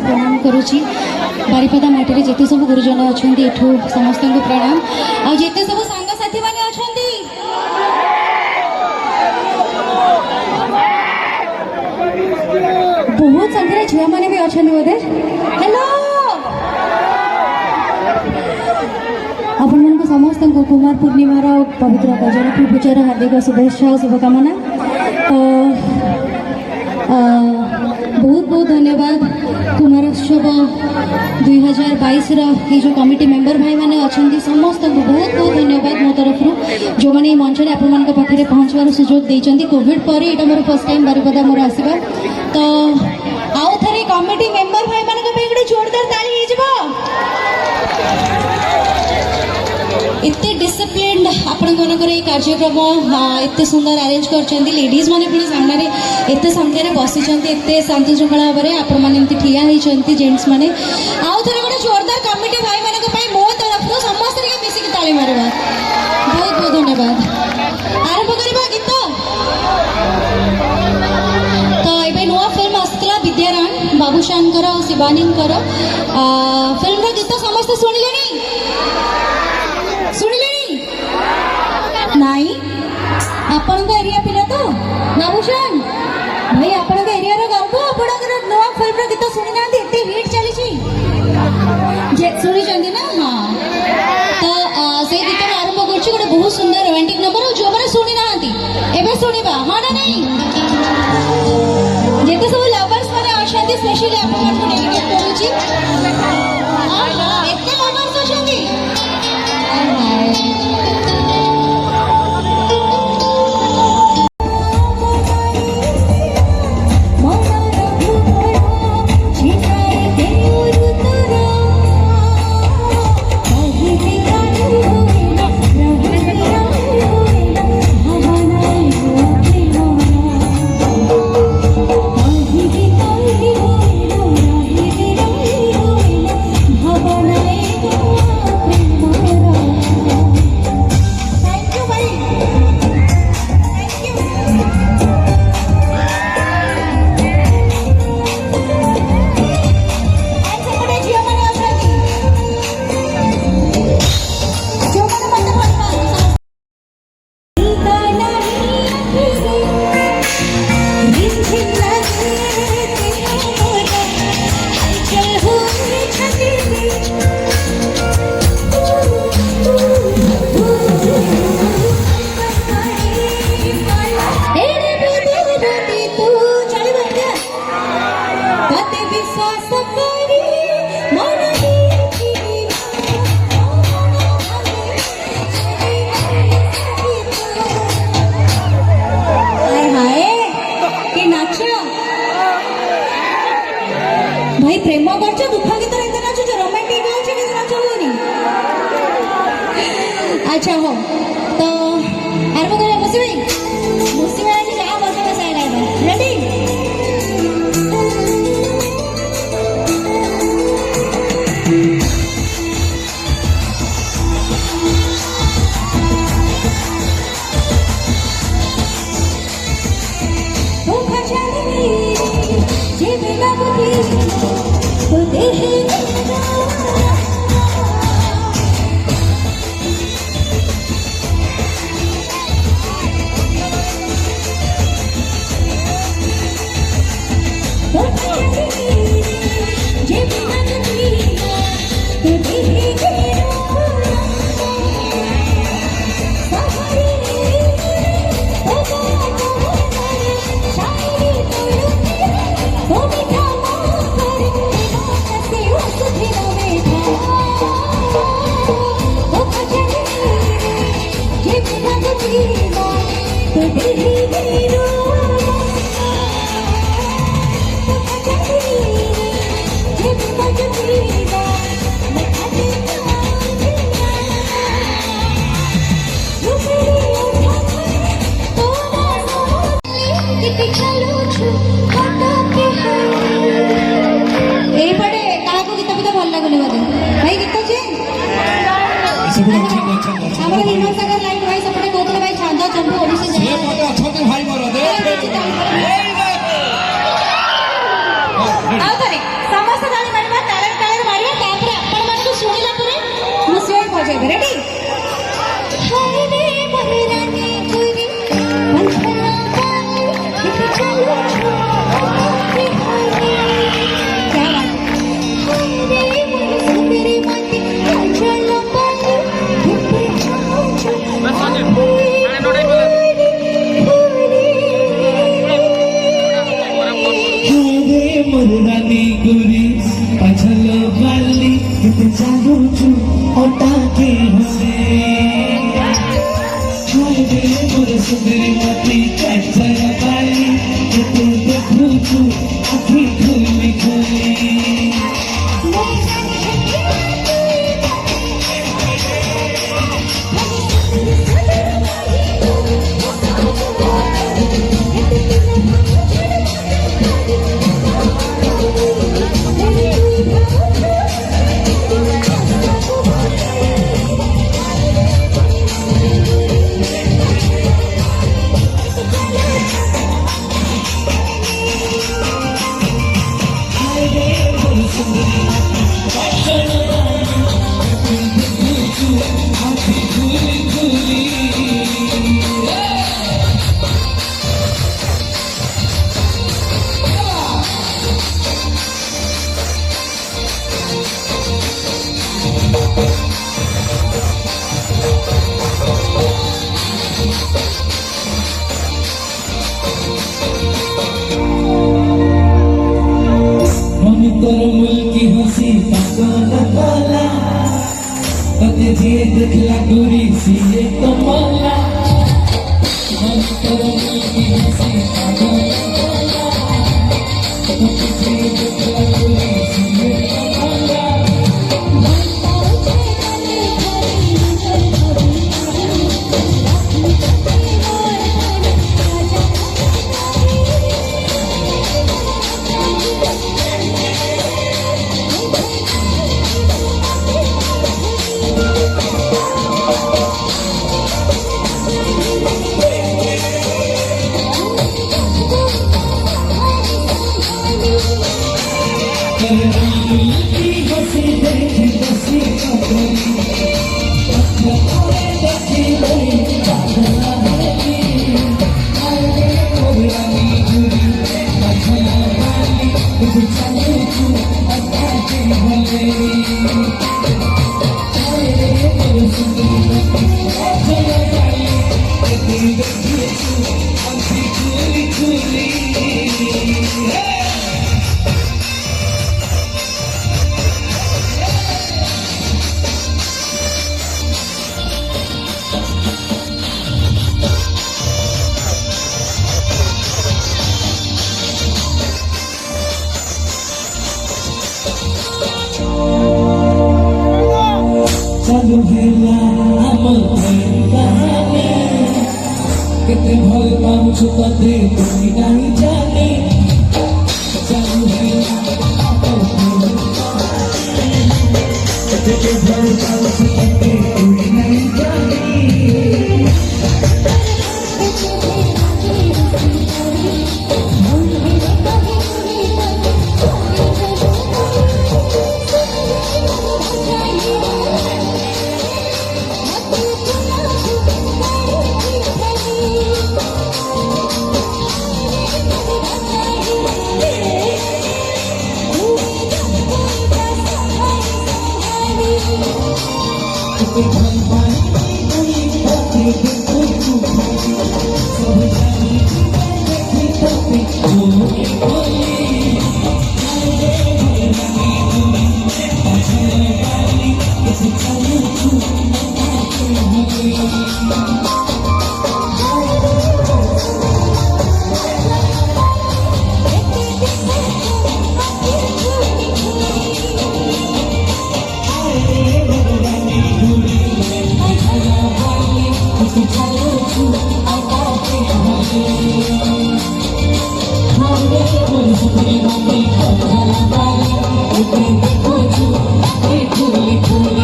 प्रणाम करुच्ची बारिपदा माटी जिते सब गुरुजन अच्छा एठू समस्त प्रणाम आ जिते सब सांगसाथी माने अच्छा बहुत संख्या झिया माने भी अच्छा बोधे हेलो आपण मन समस्त कुमार पूर्णिमार पवित्र गजन पूजार हार्दिक शुभेच्छा शुभकामना बहुत बहुत धन्यवाद कुमारोत्सव 2022 रो जो कमिटी मेंबर भाई माने अच्छी समस्त को बहुत बहुत धन्यवाद मो तरफ जो मैंने मंच में आपण पाखे पहुँचवार सुजोग देते कोविड पर यहाँ मोर फर्स्ट टाइम बारिपदा मोर आसवा तो आउ थे कमिटी मेंबर भाई मान गोटे जोरदार ताली एते डिसिप्लिन आपण मनकर कार्यक्रम एते सुंदर अरेंज कर लेडीज माने पुणी सामने एते संख्यार बसी एते शांति श्रृंखला भाव में आपण मैंने ठिया होती जेंट्स मैंने आउ थे गोटे जोरदार कमिटी भाई मान मो तरफ समस्त मिसिक ताली मारवा बहुत बहुत धन्यवाद आरंभ करवा गीत तो ये नुआ फिल्म आसला विद्यारायण बाबूशानकर और शिवानीकर फिल्म गीत समस्त शुणिले नाई आपण एरिया पिला तो बाबूशान भाई आपण एरिया गर्व आपण नुआ फिल्म गीत शुणी ना एते हिट चली शुणी ना हाँ तो से गीत आरंभ कर गोटे बहुत सुंदर रोमांटिक नंबर जो मैंने शुणी ना एवं शुणा हाँ ना नहीं जिते सब लवर्स मैंने अच्छा स्पेशली आपको डेडिकेट करूची एते लवर्स अच्छा भाई प्रेम करछ दुख गीत नाचुच रोमांटिक अच्छा हो तो आरंभ करा मुसी भाई आज जहाँ बस बस रेडी ଏଇପଟେ କାହାକୁ ଗୀତ ଫିତ ଭଲ ଲାଗୁନି ବୋଧେ ଭାଇ ଗୀତ ଅଛି ଆମର ବିନୋଦ ସାଗର ଲାଇନ ଭାଇ ସେପଟେ କହୁଥିଲେ ଭାଇ ଛାନ୍ଦ ଚମ୍ପୁ ଓଡ଼ିଶା ଭାଇ ମୋର ଆଉ ଥରେ ସମସ୍ତେ ତାଳି ମାରିବା ତାଳରେ ତାଳରେ ମାରିବା ତାପରେ ଆପଣ ମାନଙ୍କୁ ଶୁଣିଲା ପରେ ମୁଁ ସ୍ୱର ବଜାଇବି ରେଡି ହାଇରେ ବହିରାନୀ ପୁରୀ ପନ୍ଥନା ପାଣି କେତେ ଚାଲୁଛୁ ଅତି ହାଇରେ क्या बात हाइरे मोर सुंदरी माटी चल पानी केते चालुछु बस आने नोड़े बोले मुरगानी गुरी पछल वाली किते चालू छु ओटा के हसे हाय रे मोर सुंदरी मती पछल वाली किते देखू छु आँखी खुली खुली मुल्की हंसी पागल पाला तते जे देखला गोरी सीए कमला हम तोर मुल्की हंसी पागल पाला तते जे देखला गोरी सीए कमला चालू भेला हमर कहानी केते भल पाउछु तते तुई नाही जानी चालू भेला हमर कहानी केते भल पाउछु तते तुई नाही जानी তোকে ভাল পাই আমি তোকে দেখো তুমি সব জানি দেখি তোকে তুমি বলি भूमि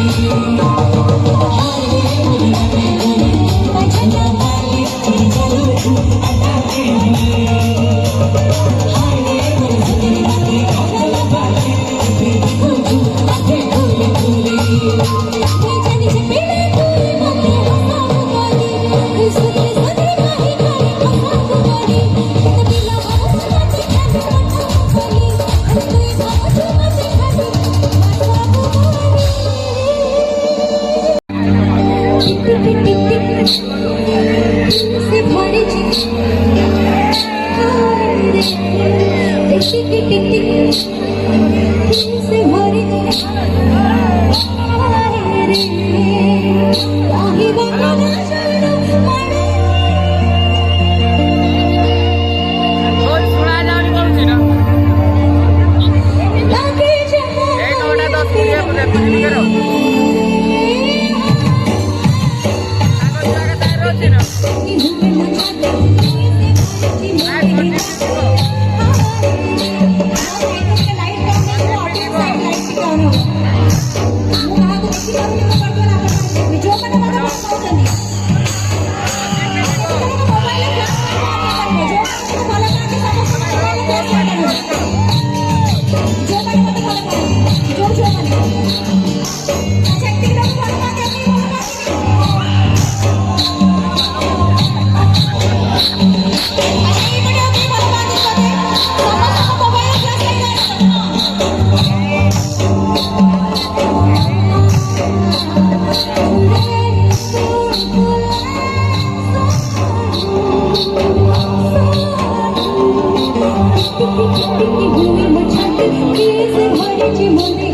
मछली से भरी जी मोरे